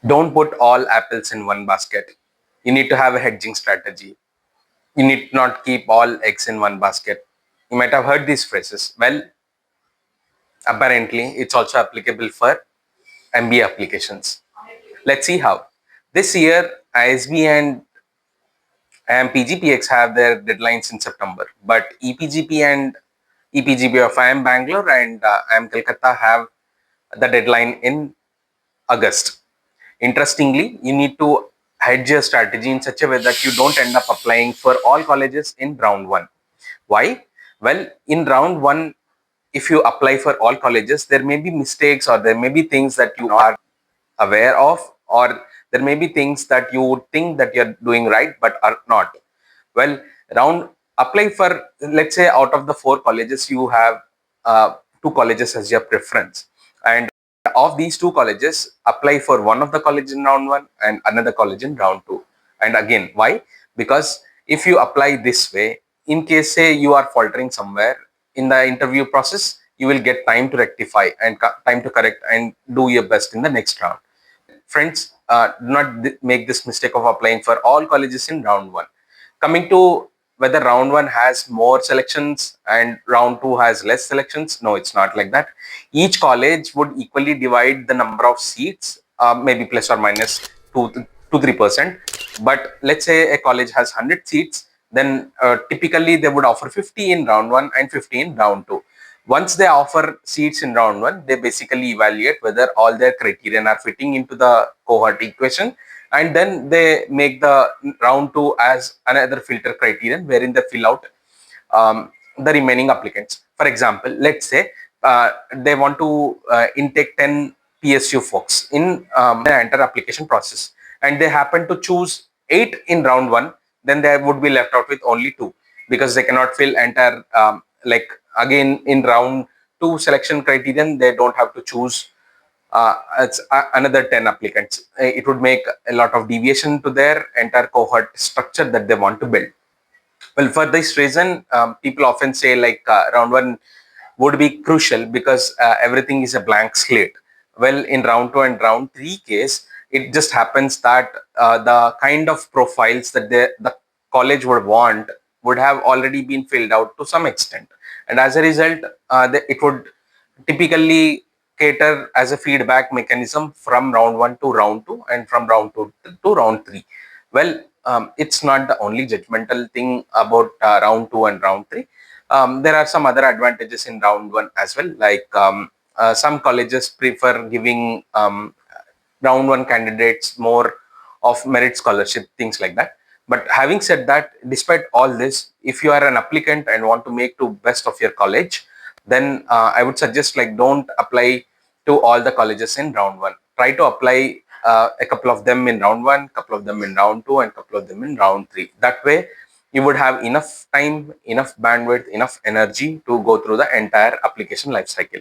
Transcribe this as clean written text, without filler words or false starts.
Don't put all apples in one basket. You need to have a hedging strategy. You need not keep all eggs in one basket. You might have heard these phrases. Well, apparently, it's also applicable for MBA applications. Let's see how. This year, ISB and PGPX have their deadlines in September, but EPGP of IIM Bangalore and IIM Kolkata have the deadline in August. Interestingly, you need to hedge your strategy in such a way that you don't end up applying for all colleges in round one. Why? Well, in round one, if you apply for all colleges, there may be mistakes or there may be things that you are aware of, or there may be things that you would think that you're doing right but are not. Well, round apply for, let's say, out of the four colleges, you have two colleges as your preference, and of these two colleges, apply for one of the college in round one and another college in round two. And again, why? Because if you apply this way, in case say you are faltering somewhere in the interview process, you will get time to rectify and time to correct and do your best in the next round. Friends, do not make this mistake of applying for all colleges in round one. Coming to whether round one has more selections and round two has less selections, no, it's not like that. Each college would equally divide the number of seats, maybe plus or minus 2-3%. But let's say a college has 100 seats, then typically they would offer 50 in round one and 50 in round two. Once they offer seats in round one, they basically evaluate whether all their criterion are fitting into the cohort equation, and then they make the round two as another filter criterion wherein they fill out the remaining applicants. For example, let's say they want to intake 10 PSU folks in the entire application process, and they happen to choose 8 in round one, then they would be left out with only 2, because they cannot fill entire like again in round 2 selection criterion, they don't have to choose it's another 10 applicants. It would make a lot of deviation to their entire cohort structure that they want to build. Well, for this reason, people often say like round one would be crucial because everything is a blank slate. Well, in round two and round three case, it just happens that the kind of profiles that the college would want would have already been filled out to some extent. And as a result, it would typically cater as a feedback mechanism from round one to round two and from round two to round three. Well, it's not the only judgmental thing about round two and round three. There are some other advantages in round one as well, like some colleges prefer giving round one candidates more of merit scholarship, things like that. But having said that, despite all this, if you are an applicant and want to make to best of your college, then I would suggest like don't apply to all the colleges in round one. Try to apply a couple of them in round one, couple of them in round two, and couple of them in round three. That way, you would have enough time, enough bandwidth, enough energy to go through the entire application life cycle.